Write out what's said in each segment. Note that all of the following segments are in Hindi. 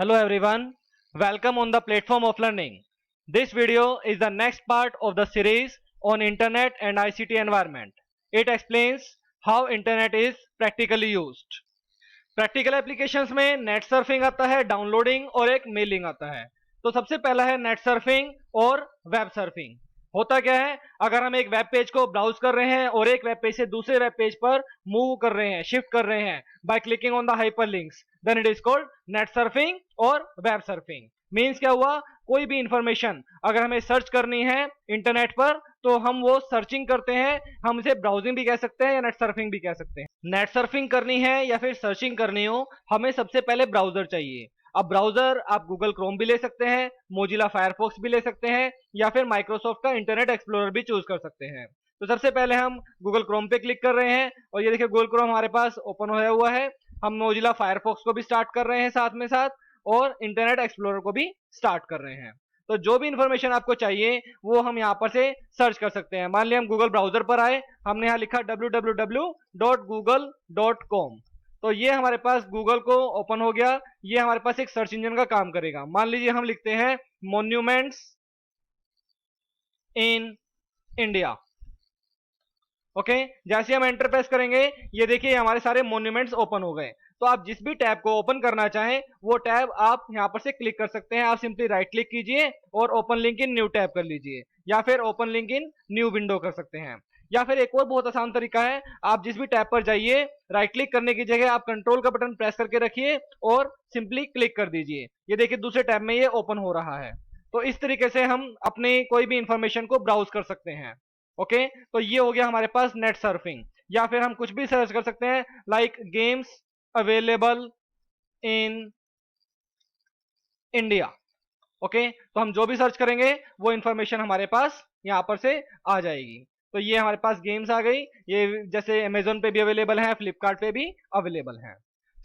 Hello everyone, welcome on the platform of learning. This video is the next part of the series on internet and ICT environment. It explains how internet is practically used. Practical applications में नेट सर्फिंग आता है, डाउनलोडिंग और एक मेलिंग आता है। तो सबसे पहला है नेट सर्फिंग और वेब सर्फिंग। होता क्या है, अगर हम एक वेब पेज को ब्राउज कर रहे हैं और एक वेब पेज से दूसरे वेब पेज पर मूव कर रहे हैं, शिफ्ट कर रहे हैं by clicking on the hyperlinks, then it is called net surfing और वेब सर्फिंग। मीन्स क्या हुआ, कोई भी इंफॉर्मेशन अगर हमें सर्च करनी है इंटरनेट पर तो हम वो सर्चिंग करते हैं, हम इसे ब्राउजिंग भी कह सकते हैं या नेट सर्फिंग भी कह सकते हैं। नेट सर्फिंग करनी है या फिर सर्चिंग करनी हो, हमें सबसे पहले ब्राउजर चाहिए। अब ब्राउजर आप गूगल क्रोम भी ले सकते हैं, मोजिला फायरफॉक्स भी ले सकते हैं या फिर माइक्रोसॉफ्ट का इंटरनेट एक्सप्लोरर भी चूज कर सकते हैं। तो सबसे पहले हम गूगल क्रोम पे क्लिक कर रहे हैं और ये देखिए गूगल क्रोम हमारे पास ओपन होया हुआ है। हम मोजिला फायरफॉक्स को भी स्टार्ट कर रहे हैं साथ में साथ और इंटरनेट एक्सप्लोरर को भी स्टार्ट कर रहे हैं। तो जो भी इंफॉर्मेशन आपको चाहिए वो हम यहाँ पर से सर्च कर सकते हैं। मान लिया हम गूगल ब्राउजर पर आए, हमने यहाँ लिखा www.google.com, तो ये हमारे पास गूगल को ओपन हो गया। ये हमारे पास एक सर्च इंजन का काम करेगा। मान लीजिए हम लिखते हैं मॉन्यूमेंट्स इन इंडिया। ओके, जैसे हम एंटर प्रेस करेंगे ये देखिए हमारे सारे मॉन्यूमेंट्स ओपन हो गए। तो आप जिस भी टैब को ओपन करना चाहें वो टैब आप यहां पर से क्लिक कर सकते हैं। आप सिंपली राइट क्लिक कीजिए और open link in new tab कर लीजिए या फिर open link in new window कर सकते हैं। या फिर एक और बहुत आसान तरीका है, आप जिस भी टैब पर जाइए राइट क्लिक करने की जगह आप कंट्रोल का बटन प्रेस करके रखिए और सिंपली क्लिक कर दीजिए। ये देखिए दूसरे टैब में ये ओपन हो रहा है। तो इस तरीके से हम अपनी कोई भी इंफॉर्मेशन को ब्राउज कर सकते हैं। ओके, तो ये हो गया हमारे पास नेट सर्फिंग। या फिर हम कुछ भी सर्च कर सकते हैं like games available in India. Okay, तो हम जो भी सर्च करेंगे वो इंफॉर्मेशन हमारे पास यहां पर से आ जाएगी। तो ये हमारे पास गेम्स आ गई, ये जैसे अमेजोन पे भी अवेलेबल है, फ्लिपकार्ट पे भी अवेलेबल है।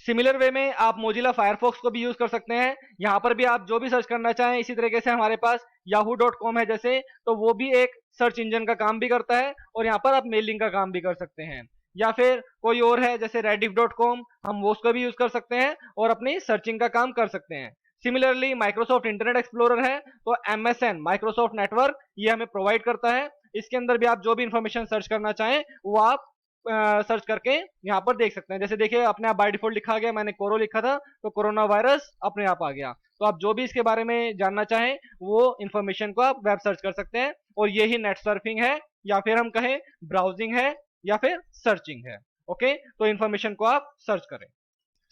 सिमिलर वे में आप मोजिला फायरफॉक्स को भी यूज कर सकते हैं। यहाँ पर भी आप जो भी सर्च करना चाहें, इसी तरीके से हमारे पास yahoo.com है जैसे, तो वो भी एक सर्च इंजन का काम भी करता है और यहाँ पर आप मेलिंग का काम भी कर सकते हैं। या फिर कोई और है जैसे rediff.com, हम वो उसका भी यूज कर सकते हैं और अपनी सर्चिंग का काम कर सकते हैं। सिमिलरली माइक्रोसॉफ्ट इंटरनेट एक्सप्लोरर है तो MSN माइक्रोसॉफ्ट नेटवर्क ये हमें प्रोवाइड करता है। इसके अंदर भी आप जो भी इंफॉर्मेशन सर्च करना चाहें वो आप सर्च करके यहाँ पर देख सकते हैं। जैसे देखिए अपने आप बाय डिफॉल्ट लिखा गया, मैंने कोरो लिखा था तो कोरोना वायरस अपने आप आ गया। तो आप जो भी इसके बारे में जानना चाहें वो इंफॉर्मेशन को आप वेब सर्च कर सकते हैं और यही नेट सर्फिंग है या फिर हम कहें ब्राउजिंग है या फिर सर्चिंग है। ओके, तो इंफॉर्मेशन को आप सर्च करें।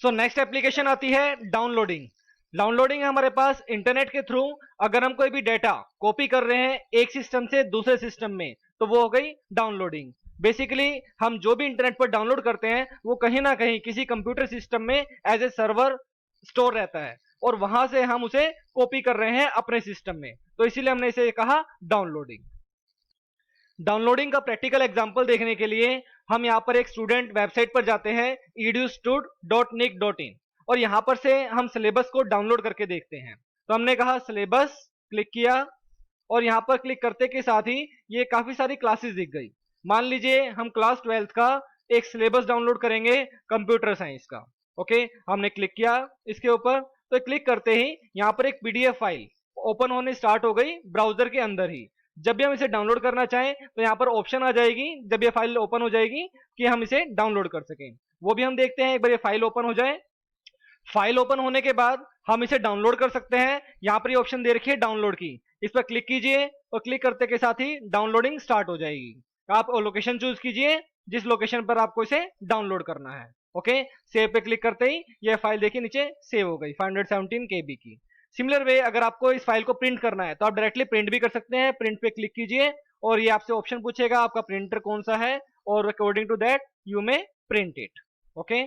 सो नेक्स्ट एप्लीकेशन आती है डाउनलोडिंग। डाउनलोडिंग है हमारे पास इंटरनेट के थ्रू अगर हम कोई भी डेटा कॉपी कर रहे हैं एक सिस्टम से दूसरे सिस्टम में तो वो हो गई डाउनलोडिंग। बेसिकली हम जो भी इंटरनेट पर डाउनलोड करते हैं वो कहीं ना कहीं किसी कंप्यूटर सिस्टम में एज ए सर्वर स्टोर रहता है और वहां से हम उसे कॉपी कर रहे हैं अपने सिस्टम में, तो इसीलिए हमने इसे कहा डाउनलोडिंग। डाउनलोडिंग का प्रैक्टिकल एग्जांपल देखने के लिए हम यहाँ पर एक स्टूडेंट वेबसाइट पर जाते हैं edustud.nic.in और यहाँ पर से हम सिलेबस को डाउनलोड करके देखते हैं। तो हमने कहा सिलेबस, क्लिक किया और यहाँ पर क्लिक करते के साथ ही ये काफी सारी क्लासेस दिख गई। मान लीजिए हम क्लास 12th का एक सिलेबस डाउनलोड करेंगे कंप्यूटर साइंस का। ओके, हमने क्लिक किया इसके ऊपर, तो क्लिक करते ही यहाँ पर एक पीडीएफ फाइल ओपन होने स्टार्ट हो गई ब्राउजर के अंदर ही। जब भी हम इसे डाउनलोड करना चाहें तो यहाँ पर ऑप्शन आ जाएगी जब ये फाइल ओपन हो जाएगी कि हम इसे डाउनलोड कर सकें। वो भी हम देखते हैं, एक बार ये फाइल ओपन हो जाए। फाइल ओपन होने के बाद हम इसे डाउनलोड कर सकते हैं। यहाँ पर ये ऑप्शन दे रखी है डाउनलोड की, इस पर क्लिक कीजिए और क्लिक करते के साथ ही डाउनलोडिंग स्टार्ट हो जाएगी। आप लोकेशन चूज कीजिए जिस लोकेशन पर आपको इसे डाउनलोड करना है। ओके, सेव पे क्लिक करते ही ये फाइल देखिए नीचे सेव हो गई 517 KB की। सिमिलर वे अगर आपको इस फाइल को प्रिंट करना है तो आप डायरेक्टली प्रिंट भी कर सकते हैं। प्रिंट पे क्लिक कीजिए और ये आपसे ऑप्शन पूछेगा आपका प्रिंटर कौन सा है और according to that you may print it. Okay,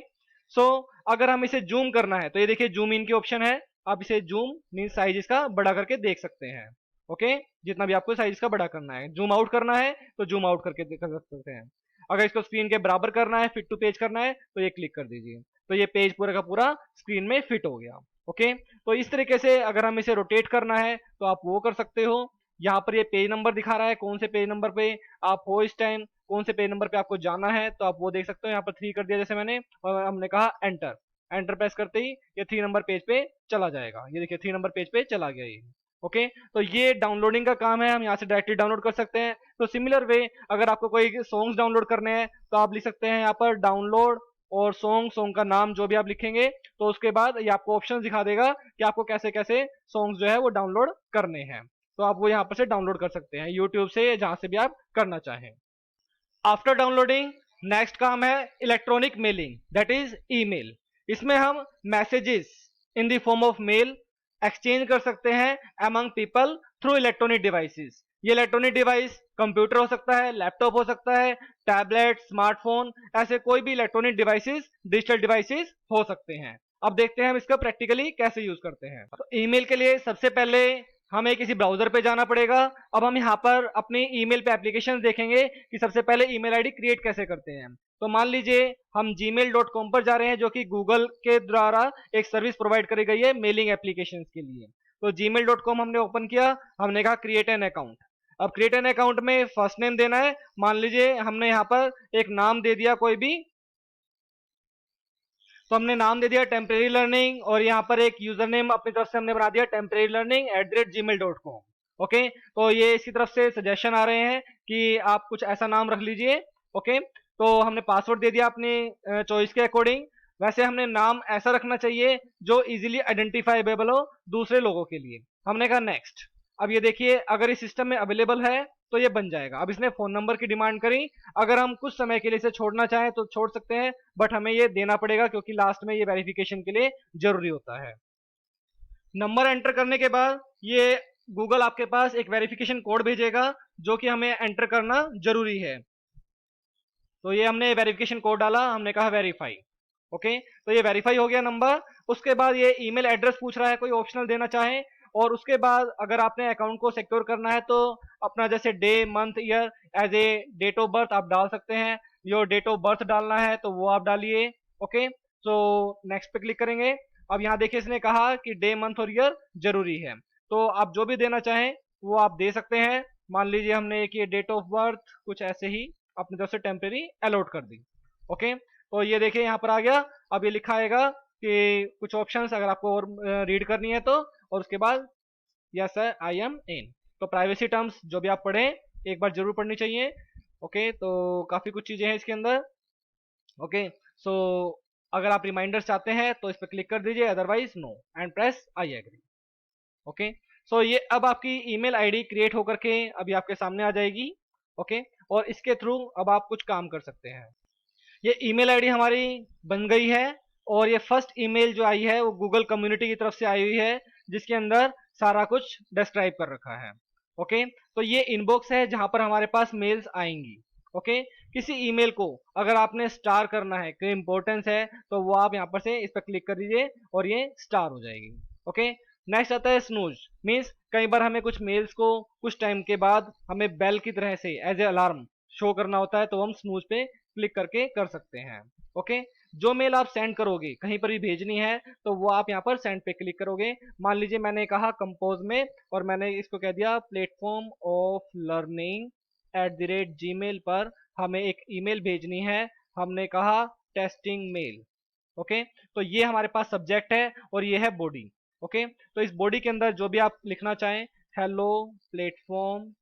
so अगर हम इसे जूम करना है तो ये देखिए जूम इन की ऑप्शन है। आप इसे जूम मीन साइज इसका बड़ा करके देख सकते हैं। ओके, जितना भी आपको साइज इसका बड़ा करना है। जूम आउट करना है तो जूम आउट करके कर सकते हैं। अगर इसको स्क्रीन के बराबर करना है, फिट टू पेज करना है तो ये क्लिक कर दीजिए, तो ये पेज पूरा का पूरा स्क्रीन में फिट हो गया। ओके, तो इस तरीके से अगर हम इसे रोटेट करना है तो आप वो कर सकते हो। यहाँ पर ये पेज नंबर दिखा रहा है, कौन से पेज नंबर पे आप हो इस टाइम, कौन से पेज नंबर पे आपको जाना है तो आप वो देख सकते हो। यहाँ पर 3 कर दिया जैसे मैंने और हमने कहा एंटर, एंटर प्रेस करते ही ये 3 नंबर पेज पे चला जाएगा। ये देखिए 3 नंबर पेज पे चला गया ये। ओके, तो ये डाउनलोडिंग का काम है, हम यहाँ से डायरेक्टली डाउनलोड कर सकते हैं। तो सिमिलर वे अगर आपको कोई सॉन्ग्स डाउनलोड करने हैं तो आप लिख सकते हैं यहाँ पर डाउनलोड और सॉन्ग का नाम जो भी आप लिखेंगे, तो उसके बाद ये आपको ऑप्शन दिखा देगा कि आपको कैसे कैसे सॉन्ग्स जो है वो डाउनलोड करने हैं। तो आप वो यहाँ पर से डाउनलोड कर सकते हैं यूट्यूब से या जहाँ से भी आप करना चाहें। आफ्टर डाउनलोडिंग नेक्स्ट काम है electronic mailing, that is email. इसमें हम messages in the form of male exchange कर सकते हैं among people through electronic devices. ये इलेक्ट्रॉनिक डिवाइस कंप्यूटर हो सकता है, लैपटॉप हो सकता है, टैबलेट, स्मार्टफोन, ऐसे कोई भी इलेक्ट्रॉनिक डिवाइसेस, डिजिटल डिवाइसेस हो सकते हैं। अब देखते हैं हम इसका प्रैक्टिकली कैसे यूज करते हैं। तो ईमेल के लिए सबसे पहले हमें किसी ब्राउजर पे जाना पड़ेगा। अब हम यहाँ पर अपनी ईमेल पे एप्लीकेशन देखेंगे कि सबसे पहले ईमेल आईडी क्रिएट कैसे करते हैं। तो मान लीजिए हम gmail.com पर जा रहे हैं, जो कि गूगल के द्वारा एक सर्विस प्रोवाइड करी गई है मेलिंग एप्लीकेशन के लिए। तो gmail.com हमने ओपन किया, हमने कहा क्रिएट एन अकाउंट। अब क्रिएट एन अकाउंट में फर्स्ट नेम देना है, मान लीजिए हमने यहाँ पर एक नाम दे दिया कोई भी, तो हमने नाम दे दिया टेम्परेरी लर्निंग, और यहाँ पर एक यूजर नेम अपनी तरफ से हमने बना दिया temporaryllearning@gmail.com। ओके, तो ये इसकी तरफ से सजेशन आ रहे हैं कि आप कुछ ऐसा नाम रख लीजिए। ओके, तो हमने पासवर्ड दे दिया अपनी चॉइस के अकॉर्डिंग। वैसे हमने नाम ऐसा रखना चाहिए जो इजीली आइडेंटिफाइबल हो दूसरे लोगों के लिए। हमने कहा नेक्स्ट। अब ये देखिए अगर इस सिस्टम में अवेलेबल है तो ये बन जाएगा। अब इसने फोन नंबर की डिमांड करी, अगर हम कुछ समय के लिए इसे छोड़ना चाहें तो छोड़ सकते हैं, बट हमें ये देना पड़ेगा क्योंकि लास्ट में ये वेरिफिकेशन के लिए जरूरी होता है। नंबर एंटर करने के बाद ये गूगल आपके पास एक वेरिफिकेशन कोड भेजेगा जो कि हमें एंटर करना जरूरी है। तो ये हमने वेरिफिकेशन कोड डाला, हमने कहा वेरीफाई। ओके, तो ये वेरीफाई हो गया नंबर। उसके बाद ये ईमेल एड्रेस पूछ रहा है, कोई ऑप्शनल देना चाहे। और उसके बाद अगर आपने अकाउंट को सिक्योर करना है तो अपना जैसे day, month, year as a date of birth आप डाल सकते हैं। योर डेट ऑफ बर्थ डालना है तो वो आप डालिए। ओके, तो नेक्स्ट पे क्लिक करेंगे। अब यहाँ देखिए इसने कहा कि डे, मंथ और ईयर जरूरी है, तो आप जो भी देना चाहें वो आप दे सकते हैं। मान लीजिए हमने एक ये डेट ऑफ बर्थ कुछ ऐसे ही अपनी तरफ से टेम्परेरी अलॉट कर दी। ओके, तो ये देखिए यहाँ पर आ गया। अब ये लिखा आएगा कि कुछ ऑप्शंस अगर आपको और रीड करनी है तो, और उसके बाद यस सर आई एम इन। तो प्राइवेसी टर्म्स जो भी आप पढ़ें एक बार जरूर पढ़नी चाहिए। ओके, तो काफी कुछ चीजें हैं इसके अंदर। ओके, सो अगर आप रिमाइंडर्स चाहते हैं तो इस पर क्लिक कर दीजिए, otherwise no and press I agree. Okay, so ये अब आपकी ईमेल आईडी क्रिएट होकर के अभी आपके सामने आ जाएगी। ओके, और इसके थ्रू अब आप कुछ काम कर सकते हैं। ये ईमेल आईडी हमारी बन गई है, और ये फर्स्ट ईमेल जो आई है वो गूगल कम्युनिटी की तरफ से आई हुई है, जिसके अंदर सारा कुछ डिस्क्राइब कर रखा है। ओके, तो ये इनबॉक्स है जहां पर हमारे पास मेल्स आएंगी। ओके, किसी ईमेल को अगर आपने स्टार करना है, कोई इंपॉर्टेंस है, तो वो आप यहाँ पर से इस पर क्लिक कर दीजिए और ये स्टार हो जाएगी। ओके, नेक्स्ट आता है स्नूज, मीन्स कई बार हमें कुछ मेल्स को कुछ टाइम के बाद हमें बेल की तरह से एज ए अलार्म शो करना होता है, तो हम स्नूज पे क्लिक करके कर सकते हैं। ओके, जो मेल आप सेंड करोगे कहीं पर भी भेजनी है तो वो आप यहाँ पर सेंड पे क्लिक करोगे। मान लीजिए मैंने कहा कंपोज में, और मैंने इसको कह दिया प्लेटफॉर्म ऑफ लर्निंग @gmail पर हमें एक ईमेल भेजनी है, हमने कहा टेस्टिंग मेल। ओके, तो ये हमारे पास सब्जेक्ट है और ये है बॉडी। ओके, तो इस बॉडी के अंदर जो भी आप लिखना चाहें, हेलो प्लेटफॉर्म,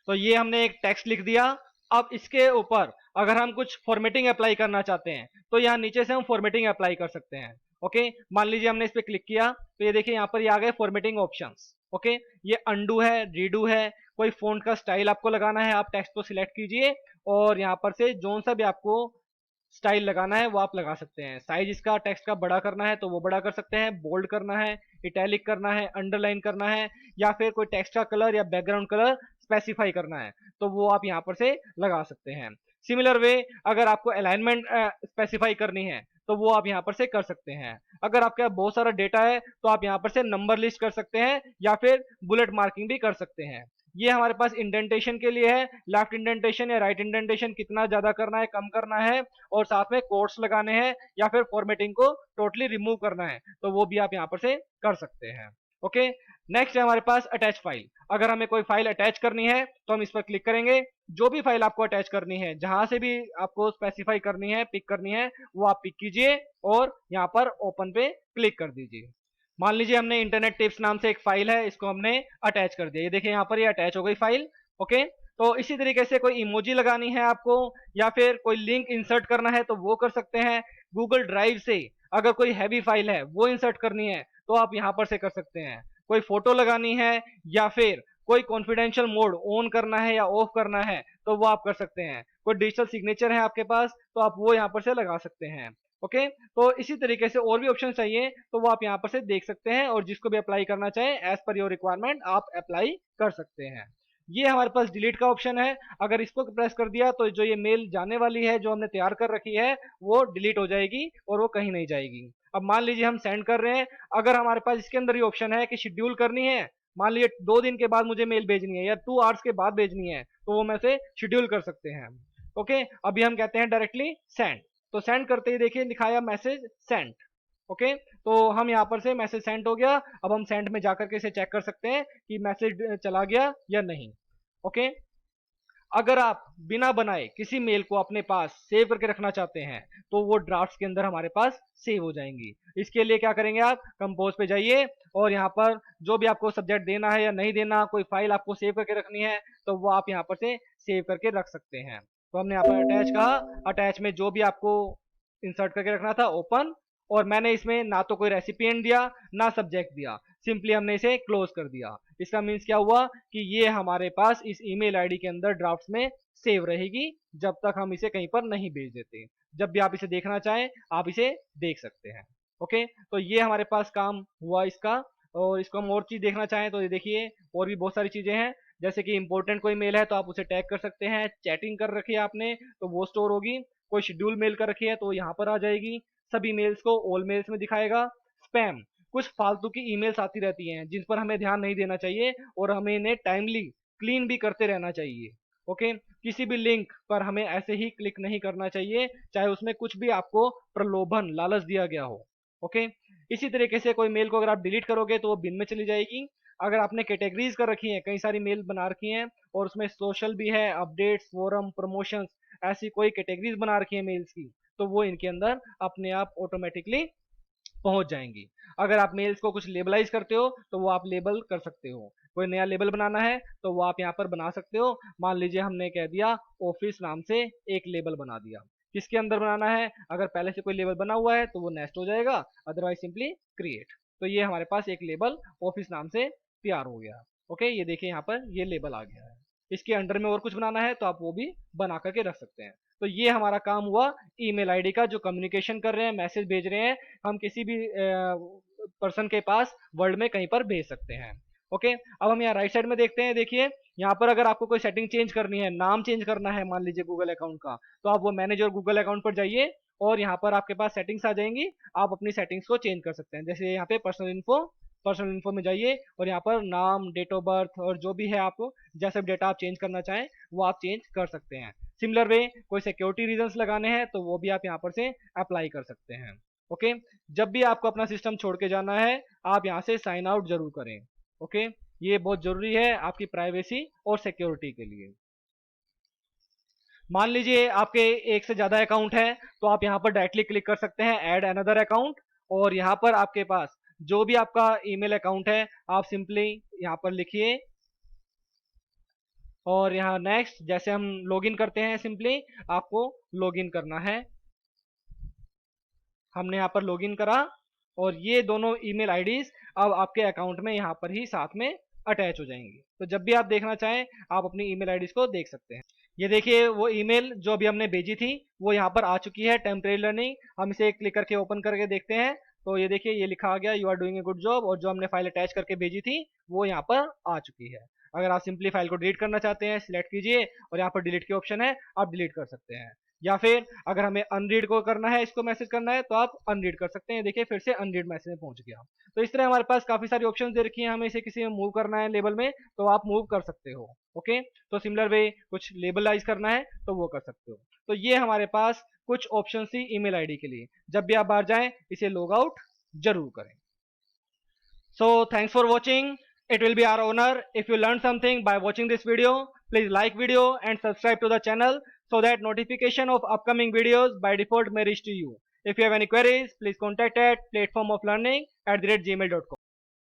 तो ये हमने एक टेक्स्ट लिख दिया। अब इसके ऊपर अगर हम कुछ फॉर्मेटिंग अप्लाई करना चाहते हैं तो यहाँ नीचे से हम फॉर्मेटिंग अप्लाई कर सकते हैं। ओके, मान लीजिए हमने इस पर क्लिक किया तो ये देखिए यहाँ पर ये आ गए फॉर्मेटिंग ऑप्शंस। ओके, ये अंडू है, रीडू है, कोई फॉन्ट का स्टाइल आपको लगाना है आप टेक्स्ट को सिलेक्ट कीजिए, और यहाँ पर से जोन सा भी आपको स्टाइल लगाना है वो आप लगा सकते हैं। साइज इसका टेक्स्ट का बड़ा करना है तो वो बड़ा कर सकते हैं, बोल्ड करना है, इटैलिक करना है, अंडरलाइन करना है, या फिर कोई टेक्स्ट का कलर या बैकग्राउंड कलर स्पेसिफाई करना है तो वो आप यहाँ पर से लगा सकते हैं। सिमिलर वे अगर आपको अलाइनमेंट स्पेसिफाई करनी है तो वो आप यहाँ पर से कर सकते हैं। अगर आपके पास बहुत सारा डेटा है तो आप यहाँ पर से नंबर लिस्ट कर सकते हैं या फिर बुलेट मार्किंग भी कर सकते हैं। ये हमारे पास इंडेंटेशन के लिए है, लेफ्ट इंडेंटेशन या राइट इंडेंटेशन कितना ज्यादा करना है, कम करना है, और साथ में कोट्स लगाने हैं या फिर फॉर्मेटिंग को टोटली रिमूव करना है तो वो भी आप यहाँ पर से कर सकते हैं। ओके, नेक्स्ट है हमारे पास अटैच फाइल। अगर हमें कोई फाइल अटैच करनी है तो हम इस पर क्लिक करेंगे। जो भी फाइल आपको अटैच करनी है, जहां से भी आपको स्पेसिफाई करनी है, पिक करनी है, वो आप पिक कीजिए और यहाँ पर ओपन पे क्लिक कर दीजिए। मान लीजिए हमने इंटरनेट टिप्स नाम से एक फाइल है, इसको हमने अटैच कर दिया। ये देखिए यहाँ पर ये अटैच हो गई फाइल। ओके, तो इसी तरीके से कोई इमोजी लगानी है आपको या फिर कोई लिंक इंसर्ट करना है तो वो कर सकते हैं। गूगल ड्राइव से अगर कोई हैवी फाइल है वो इंसर्ट करनी है तो आप यहाँ पर से कर सकते हैं। कोई फोटो लगानी है या फिर कोई कॉन्फिडेंशियल मोड ऑन करना है या ऑफ करना है तो वो आप कर सकते हैं। कोई डिजिटल सिग्नेचर है आपके पास तो आप वो यहाँ पर से लगा सकते हैं। ओके, तो इसी तरीके से और भी ऑप्शन चाहिए तो वो आप यहाँ पर से देख सकते हैं और जिसको भी अप्लाई करना चाहें एज पर योर रिक्वायरमेंट आप अप्लाई कर सकते हैं। ये हमारे पास डिलीट का ऑप्शन है। अगर इसको प्रेस कर दिया तो जो ये मेल जाने वाली है जो हमने तैयार कर रखी है वो डिलीट हो जाएगी और वो कहीं नहीं जाएगी। अब मान लीजिए हम सेंड कर रहे हैं, अगर हमारे पास इसके अंदर ही ऑप्शन है कि शेड्यूल करनी है, मान लीजिए 2 दिन के बाद मुझे मेल भेजनी है या 2 आवर्स के बाद भेजनी है तो वो मैं से शेड्यूल कर सकते हैं। ओके, अभी हम कहते हैं डायरेक्टली सेंड। तो सेंड करते ही देखिए दिखाया मैसेज सेंड। ओके, तो हम यहाँ पर से मैसेज सेंड हो गया। अब हम सेंड में जाकर के इसे चेक कर सकते हैं कि मैसेज चला गया या नहीं। ओके, अगर आप बिना बनाए किसी मेल को अपने पास सेव करके रखना चाहते हैं तो वो ड्राफ्ट्स के अंदर हमारे पास सेव हो जाएंगी। इसके लिए क्या करेंगे, आप कंपोज पे जाइए और यहाँ पर जो भी आपको सब्जेक्ट देना है या नहीं देना, कोई फाइल आपको सेव करके रखनी है तो वो आप यहाँ पर से सेव करके रख सकते हैं। तो हमने यहाँ पर अटैच कहा, अटैच में जो भी आपको इंसर्ट करके रखना था ओपन, और मैंने इसमें ना तो कोई रेसिपिएंट दिया ना सब्जेक्ट दिया, सिंपली हमने इसे क्लोज कर दिया। इसका मीन्स क्या हुआ कि ये हमारे पास इस ईमेल आईडी के अंदर ड्राफ्ट्स में सेव रहेगी जब तक हम इसे कहीं पर नहीं भेज देते। जब भी आप इसे देखना चाहें आप इसे देख सकते हैं। ओके, तो ये हमारे पास काम हुआ इसका। और इसको हम और चीज देखना चाहें तो ये देखिए और भी बहुत सारी चीजें हैं, जैसे कि इंपॉर्टेंट कोई मेल है तो आप उसे टैग कर सकते हैं। चैटिंग कर रखी है आपने तो वो स्टोर होगी। कोई शेड्यूल मेल कर रखी है तो यहाँ पर आ जाएगी। सभी मेल्स को ऑल मेल्स में दिखाएगा। स्पैम, कुछ फालतू की ईमेल्स आती रहती हैं जिन पर हमें ध्यान नहीं देना चाहिए और हमें इन्हें टाइमली क्लीन भी करते रहना चाहिए। ओके, किसी भी लिंक पर हमें ऐसे ही क्लिक नहीं करना चाहिए चाहे उसमें कुछ भी आपको प्रलोभन लालच दिया गया हो। ओके, इसी तरीके से कोई मेल को अगर आप डिलीट करोगे तो वो बिन में चली जाएगी। अगर आपने कैटेगरीज कर रखी हैं, कई सारी मेल बना रखी हैं और उसमें सोशल भी है, अपडेट्स, फोरम, प्रमोशंस, ऐसी कोई कैटेगरीज बना रखी है मेल्स की तो वो इनके अंदर अपने आप ऑटोमेटिकली पहुंच जाएंगी। अगर आप मेल्स को कुछ लेबलाइज करते हो तो वो आप लेबल कर सकते हो। कोई नया लेबल बनाना है तो वो आप यहाँ पर बना सकते हो। मान लीजिए हमने कह दिया ऑफिस नाम से एक लेबल बना दिया। किसके अंदर बनाना है, अगर पहले से कोई लेबल बना हुआ है तो वो नेक्स्ट हो जाएगा, अदरवाइज सिंपली क्रिएट। तो ये हमारे पास एक लेबल ऑफिस नाम से तैयार हो गया। ओके, ये देखिए यहाँ पर ये लेबल आ गया है। इसके अंडर में और कुछ बनाना है तो आप वो भी बना करके रख सकते हैं। तो ये हमारा काम हुआ ईमेल आईडी का, जो कम्युनिकेशन कर रहे हैं, मैसेज भेज रहे हैं, हम किसी भी पर्सन के पास वर्ल्ड में कहीं पर भेज सकते हैं। ओके, अब हम यहाँ राइट साइड में देखते हैं। देखिए यहाँ पर अगर आपको कोई सेटिंग चेंज करनी है, नाम चेंज करना है मान लीजिए गूगल अकाउंट का, तो आप वो मैनेज और गूगल अकाउंट पर जाइए और यहाँ पर आपके पास सेटिंग्स आ जाएंगी। आप अपनी सेटिंग्स को चेंज कर सकते हैं। जैसे यहाँ पे पर्सनल इन्फो में जाइए और यहाँ पर नाम, डेट ऑफ बर्थ और जो भी है आप जैसे भी डेटा आप चेंज करना चाहें वो आप चेंज कर सकते हैं। सिमिलर वे कोई सिक्योरिटी रीजंस लगाने हैं तो वो भी आप यहाँ पर से अप्लाई कर सकते हैं। ओके, जब भी आपको अपना सिस्टम छोड़ के जाना है आप यहाँ से साइन आउट जरूर करें। ओके, ये बहुत जरूरी है आपकी प्राइवेसी और सिक्योरिटी के लिए। मान लीजिए आपके एक से ज्यादा अकाउंट है तो आप यहाँ पर डायरेक्टली क्लिक कर सकते हैं ऐड अनदर अकाउंट, और यहाँ पर आपके पास जो भी आपका ईमेल अकाउंट है आप सिंपली यहाँ पर लिखिए और यहाँ नेक्स्ट, जैसे हम लॉगिन करते हैं सिंपली आपको लॉगिन करना है। हमने यहाँ पर लॉगिन करा और ये दोनों ईमेल आईडीज अब आपके अकाउंट में यहाँ पर ही साथ में अटैच हो जाएंगी। तो जब भी आप देखना चाहें आप अपनी ईमेल आईडीज को देख सकते हैं। ये देखिए वो ईमेल जो अभी हमने भेजी थी वो यहाँ पर आ चुकी है, टेम्परेरी लर्निंग। हम इसे क्लिक करके ओपन करके देखते हैं तो ये देखिए ये लिखा आ गया you are doing a good job, और जो हमने फाइल अटैच करके भेजी थी वो यहाँ पर आ चुकी है। अगर आप सिंपली फाइल को डिलीट करना चाहते हैं सिलेक्ट कीजिए और यहाँ पर डिलीट के ऑप्शन है, आप डिलीट कर सकते हैं। या फिर अगर हमें अनरीड को करना है, इसको मैसेज करना है तो आप अनरीड कर सकते हैं। देखिए फिर से अनरीड मैसेज में पहुंच गया। तो इस तरह हमारे पास काफी सारी ऑप्शंस दे रखी हैं, हमें इसे किसी में मूव करना है लेबल में तो आप मूव कर सकते हो। ओके, तो सिमिलर वे कुछ लेबलाइज करना है तो वो कर सकते हो। तो ये हमारे पास कुछ ऑप्शन थी ईमेल आईडी के लिए। जब भी आप बाहर जाएं इसे लॉग आउट जरूर करें। So thanks for watching. It will be our honor if you learn something by watching this video. Please like video and subscribe to the channel so that notification of upcoming videos by default may reach to you. If you have any queries, please contact at platformoflearning@gmail.com.